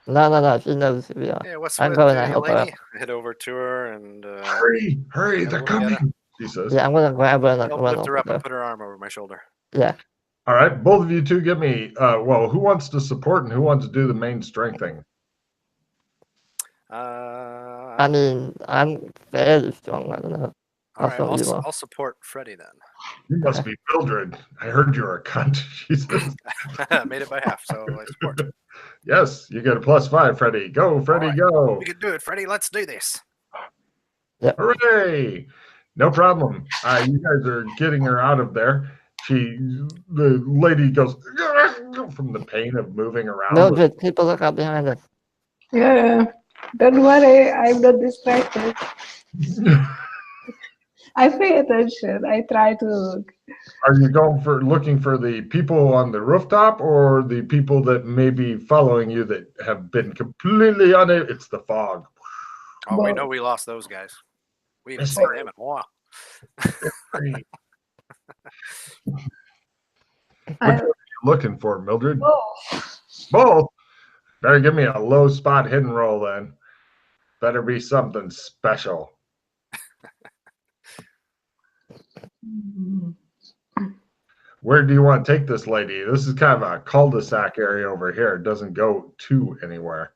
B: No. She knows who we are.
D: Yeah, what's
B: I'm
D: with
B: going to
D: the
B: help her.
D: lady? Head over to her and
A: Hurry, they're
D: we'll get her.
A: coming, she says.
B: Yeah, I'm going to grab her and
D: I'll
B: run
D: lift her up
B: over
D: and
B: her.
D: put her arm over my shoulder.
B: Yeah.
A: All right, both of you two give me, who wants to support and who wants to do the main strength thing?
B: I mean, I'm fairly strong. I don't know.
D: All right,
B: you are.
D: I'll support Freddy then.
A: You must be Mildred. I heard you were a cunt, she says.
D: Made it by half, so I support.
A: Yes, you get a +5, Freddy. Go, Freddy,
D: right.
A: go.
D: We can do it, Freddy. Let's do this.
B: Yep.
A: Hooray! No problem. You guys are getting her out of there. The lady goes from the pain of moving around.
B: Mildred, people look out behind us.
C: Yeah, don't worry, I'm not distracted. I pay attention. I try to look.
A: Are you looking for the people on the rooftop or the people that may be following you that have been completely unable? It's the fog.
D: Oh, we
C: Well-
D: know we lost those guys. We haven't
A: Yes,
D: seen
A: sir.
D: them in a while.
A: Which one are you looking for, Mildred?
C: Oh,
A: Both. Better give me a low spot hidden roll then. Better be something special. Where do you want to take this lady? This is kind of a cul-de-sac area over here. It doesn't go to anywhere.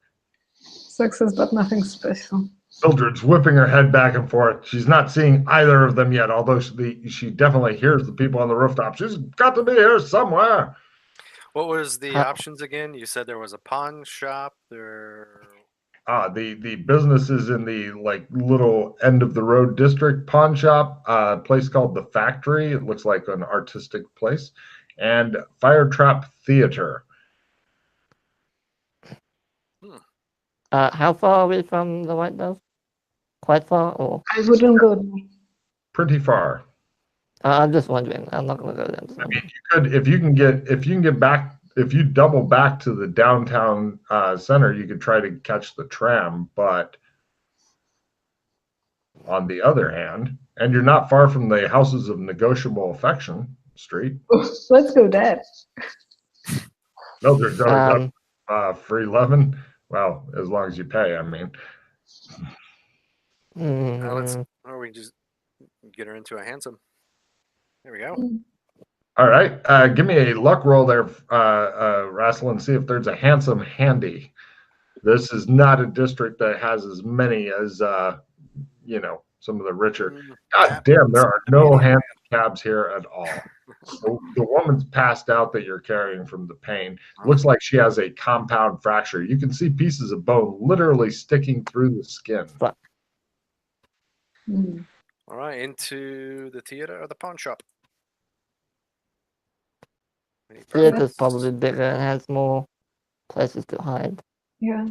C: success, but nothing special.
A: Mildred's whipping her head back and forth. She's not seeing either of them yet, although she definitely hears the people on the rooftop. She's got to be here somewhere.
D: What was the options again? You said there was a pawn shop. There.
A: The business is in the little end of the road district pawn shop, place called The Factory. It looks like an artistic place, and Fire Trap Theater.
B: How far are we from the White Dove? Quite far, or?
C: I wouldn't go there.
A: Pretty far.
B: I'm just wondering. I'm not going to go there.
A: I mean, you could if you can get back. If you double back to the downtown center, you could try to catch the tram. But on the other hand, and you're not far from the Houses of Negotiable Affection Street.
C: Let's go there.
A: No, there's already free loving. Well, as long as you pay, I mean.
D: Or we can just get her into a handsome. There we go.
A: All right, give me a luck roll there, Rassel, and see if there's a handsome handy. This is not a district that has as many as some of the richer. God damn, there are no handsome cabs here at all. The woman's passed out that you're carrying from the pain. Looks like she has a compound fracture. You can see pieces of bone literally sticking through the skin.
D: All right, into the theater or the pawn shop.
B: Theater's probably bigger and has more places to hide.
C: Yeah.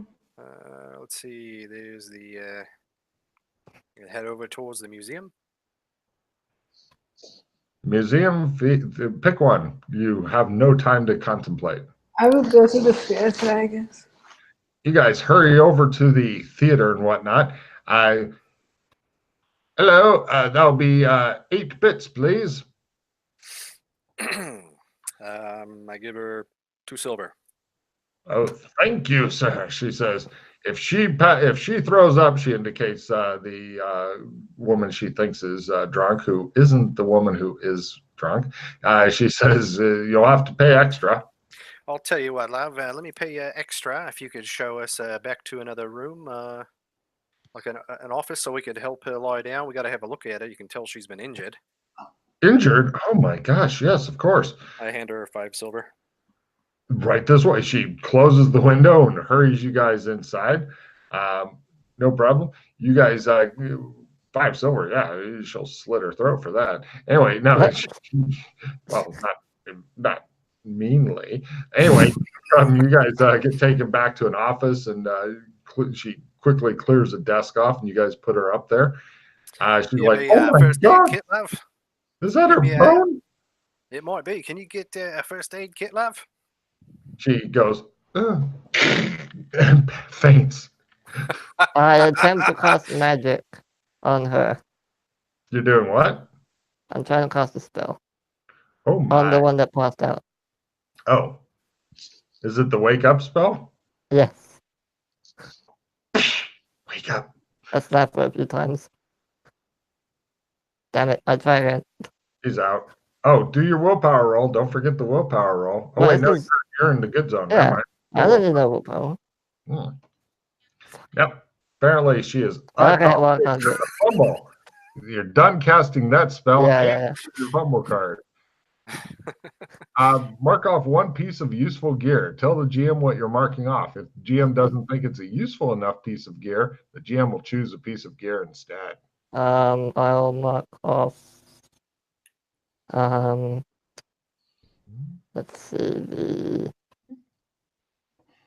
D: Let's see. There's the. Head over towards the museum.
A: Museum, pick one. You have no time to contemplate.
C: I would go to the theater, I guess.
A: You guys hurry over to the theater and whatnot. Hello, that'll be 8 bits, please.
D: I give her 2 silver.
A: Oh, thank you, sir. She says, if she throws up, she indicates the woman she thinks is drunk, who isn't the woman who is drunk. She says, you'll have to pay extra.
D: I'll tell you what, love. Let me pay you extra if you could show us back to another room, like an office, so we could help her lie down. We got to have a look at her. You can tell she's been injured.
A: Injured? Oh my gosh! Yes, of course.
D: I hand her 5 silver.
A: Right this way. She closes the window and hurries you guys inside. No problem. You guys, 5 silver. Yeah, she'll slit her throat for that. Anyway, no. Well, not meanly. Anyway, you guys get taken back to an office, and she quickly clears a desk off, and you guys put her up there. She's
D: You
A: like,
D: have
A: oh
D: a
A: my
D: first aid
A: God,
D: kit, love?
A: is that her
D: Give me a-
A: bone?
D: It might be. Can you get a first aid kit, love?
A: She goes, and faints.
B: I attempt to cast magic on her.
A: You're doing what?
B: I'm trying to cast a spell
A: Oh
B: on the
A: my.
B: one that passed out.
A: Oh, is it the wake up spell?
B: Yes,
A: Wake up.
B: I slapped her a few times. Damn it, I try again.
A: She's out. Oh, do your willpower roll. Don't forget the willpower roll. Oh,
B: No,
A: wait, no,
B: this is,
A: you're in the good zone.
B: yeah,
A: Never mind.
B: I don't need no willpower.
A: Hmm. Yep. Apparently, she is.
B: Okay,
A: Oh,
B: well, I can't do it.
A: fumble. You're done casting that spell.
B: Yeah,
A: and
B: yeah.
A: your fumble card. Mark off one piece of useful gear. Tell the GM what you're marking off. If the GM doesn't think it's a useful enough piece of gear, the GM will choose a piece of gear instead.
B: I'll mark off. Let's see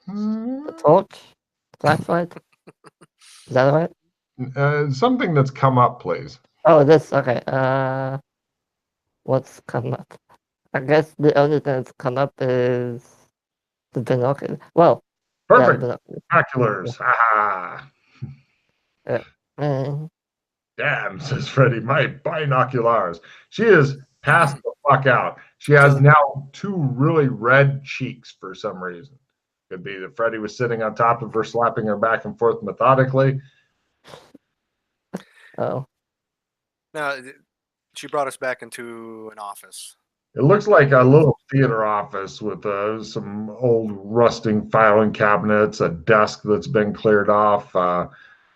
B: the torch, flashlight. Is that right?
A: Something that's come up, please.
B: Oh, this. Okay. What's come up? I guess the only thing that's come up is the binoculars. Well,
A: Perfect.
B: yeah, the
A: Binoculars. Ah.
B: binoculars.
A: Damn, says Freddie, my binoculars. She is passed the fuck out. She has now two really red cheeks for some reason. Could be that Freddie was sitting on top of her, slapping her back and forth methodically.
B: Oh.
D: No, she brought us back into an office.
A: It looks like a little theater office with some old rusting filing cabinets, a desk that's been cleared off.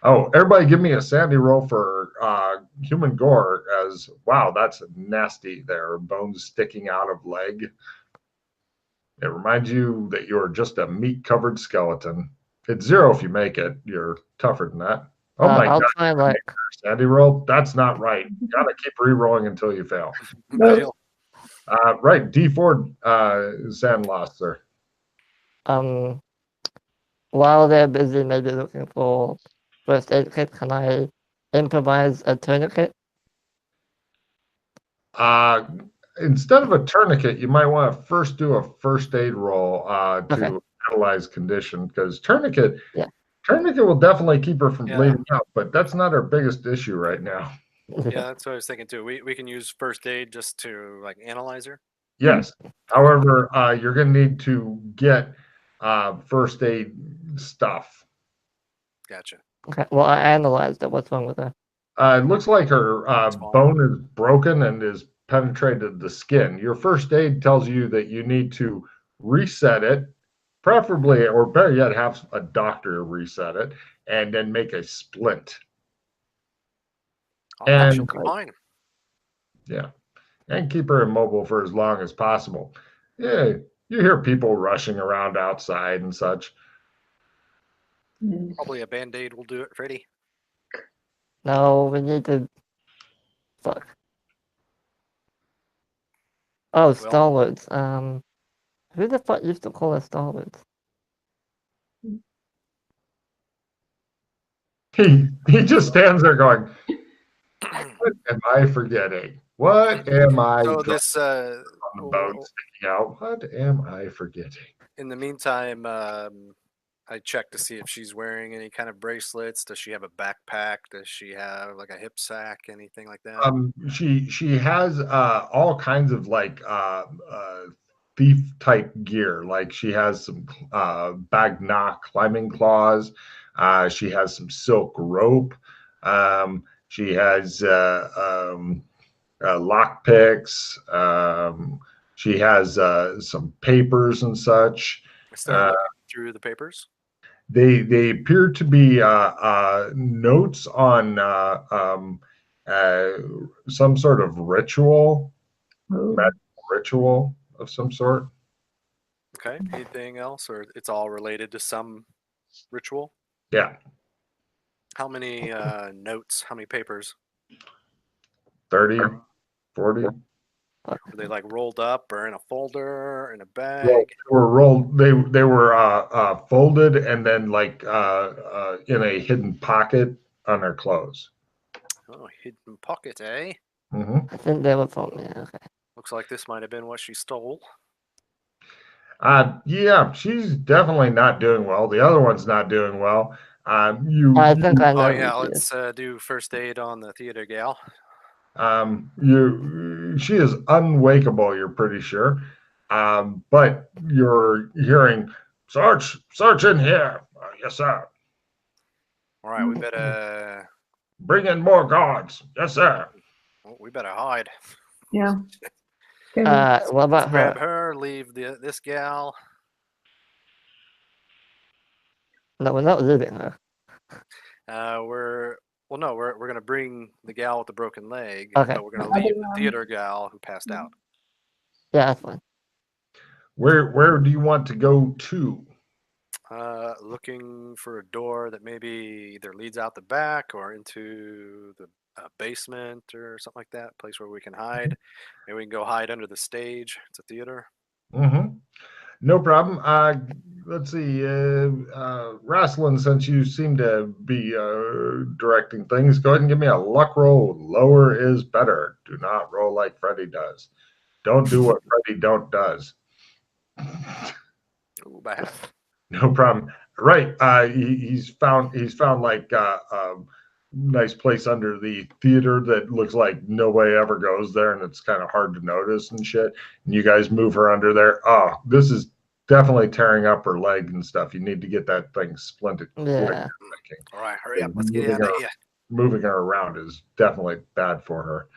A: Oh, everybody give me a sandy roll for human gore as, wow, that's nasty there. Bones sticking out of leg. It reminds you that you're just a meat-covered skeleton. It's 0 if you make it. You're tougher than that. Oh my
B: I'll
A: God.
B: try like
A: Sandy roll? That's not right. You got to keep re-rolling until you fail.
D: Fail.
A: Right, D4 sand loss, sir.
B: while they're busy maybe looking for first aid kit, can I improvise a tourniquet?
A: Instead of a tourniquet, you might want to first do a first aid roll to
B: Okay.
A: analyze condition, because tourniquet
B: Yeah.
A: will definitely keep her from
D: Yeah.
A: bleeding out, but that's not our biggest issue right now.
D: Yeah, that's what I was thinking too. We can use first aid just to like analyze her.
A: Yes. However, you're going to need to get first aid stuff.
D: Gotcha.
B: Okay, well, I analyzed it. What's wrong with her?
A: It looks like her
D: That's fine.
A: bone is broken and is penetrated the skin. Your first aid tells you that you need to reset it, preferably, or better yet, have a doctor reset it, and then make a splint.
D: Oh, that
A: And-
D: should be fine.
A: Yeah. And keep her immobile for as long as possible. Yeah, you hear people rushing around outside and such.
D: Probably a band-aid will do it, Freddie.
B: No, we need to. Fuck. Oh, stalwarts. Who the fuck used to call us stalwarts?
A: He just stands there going, what am I forgetting? What am I
D: So
A: dropping
D: this
A: on the bone sticking out? What am I forgetting?
D: in the meantime, I checked to see if she's wearing any kind of bracelets. Does she have a backpack? Does she have like a hip sack? Anything like that?
A: She has all kinds of like thief type gear. Like she has some bagna climbing claws. She has some silk rope. She has lock picks. She has some papers and such.
D: I started looking through the papers.
A: They appear to be notes on some sort of ritual, magical ritual of some sort.
D: Okay. Anything else, or it's all related to some ritual?
A: Yeah,
D: How many notes? How many papers?
A: 30, 40.
D: Were they like rolled up or in a folder, in a bag?
A: Well, they were rolled. They were folded and then like in a hidden pocket on her clothes.
D: Oh, hidden pocket, eh?
A: Hmm.
B: I think they were from me. Okay.
D: Looks like this might have been what she stole.
A: Yeah, she's definitely not doing well. The other one's not doing well.
B: I think I know.
D: Oh
B: who
D: yeah,
B: she is.
D: let's do first aid on the theater gal.
A: She is unwakeable. You're pretty sure, but you're hearing search in here. Yes, sir.
D: All right, we better
A: Bring in more guards. Yes, sir.
D: we better hide.
C: Yeah. Okay.
B: What about
D: Grab
B: her?
D: her, leave this gal.
B: No, we're not leaving her.
D: We're gonna bring the gal with the broken leg,
B: Okay.
D: but we're gonna
C: The
D: leave
C: other
D: the
C: one.
D: theater gal who passed out.
B: Yeah, that's fine.
A: Where do you want to go to?
D: Looking for a door that maybe either leads out the back or into the basement or something like that. Place where we can hide. Maybe we can go hide under the stage. It's a theater.
A: Mm-hmm. No problem. Let's see. Rasslin, since you seem to be directing things, go ahead and give me a luck roll. Lower is better. Do not roll like Freddy does. Don't do what Freddy don't does.
D: Ooh, by half.
A: No problem. Right. He's found like a nice place under the theater that looks like nobody ever goes there, and it's kind of hard to notice and shit. And you guys move her under there. Oh, this is definitely tearing up her leg and stuff. You need to get that thing splinted quick.
B: Yeah.
D: All right, hurry up. Let's get out of here.
A: Moving her around is definitely bad for her.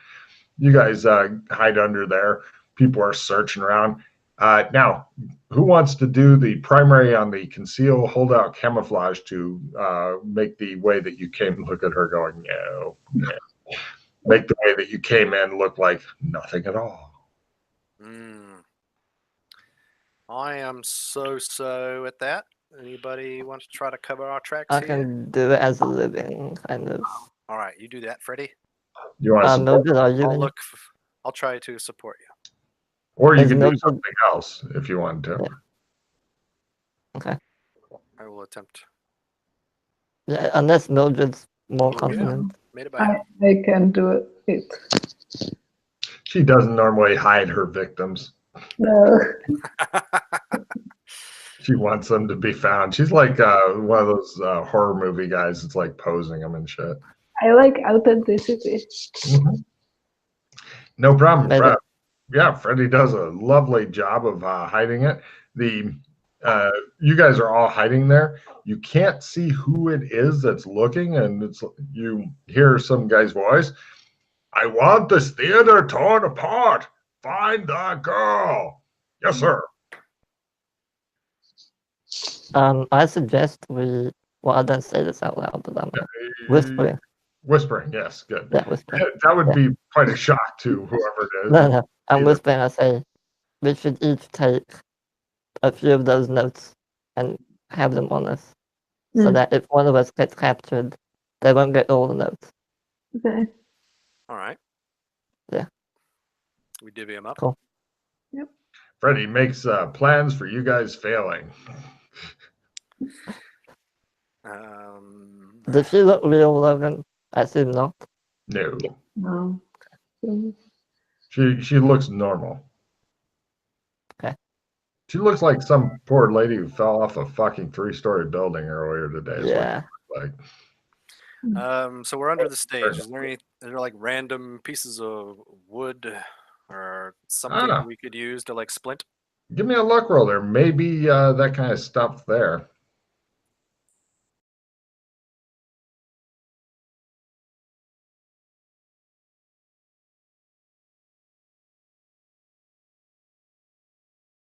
A: You guys hide under there. People are searching around. Now, who wants to do the primary on the conceal, hold out, camouflage to make the way that you came? Look at her going, no. Make the way that you came in look like nothing at all.
D: I am so at that. Anybody want to try to cover our tracks
B: I
D: here?
B: can do it as a living, kind of.
D: All right, you do that, Freddie.
A: You want to support,
B: Mildred, are you in?
D: I'll try to support you.
A: or you
B: Is
A: can do
B: Mildred-
A: something else if you want to.
B: Yeah. Okay.
D: I will attempt.
B: Yeah, unless Mildred's more
D: Yeah.
B: confident.
D: Made it by
C: I can do it.
A: She doesn't normally hide her victims.
C: No.
A: She wants them to be found. She's like one of those horror movie guys. It's like posing them and shit.
C: I like authenticity.
A: Mm-hmm. No problem.
B: Maybe.
A: Yeah, Freddie does a lovely job of hiding it. You guys are all hiding there. You can't see who it is that's looking, and you hear some guy's voice. I want this theater torn apart. Find the girl. Yes, sir.
B: I suggest we. Well, I don't say this out loud, but I'm whispering.
A: Whispering, yes, good.
B: Yeah, whispering.
A: That would be quite a shock to whoever it is.
B: No, I'm
A: Either.
B: whispering. I say we should each take a few of those notes and have them on us, so that if one of us gets captured, they won't get all the notes.
C: Okay.
D: All right.
B: Yeah.
D: We divvy them up.
B: Cool.
C: Yep.
A: Freddie makes plans for you guys failing.
B: Does she look real, Logan? I assume not.
A: No.
C: No.
A: She looks normal.
B: Okay.
A: She looks like some poor lady who fell off a fucking 3-story building earlier today. Is
B: Yeah.
A: what like.
D: So we're under the stage. Is there like random pieces of wood or something we could use to like splint?
A: Give me a luck roll. There may be that kind of stuff there.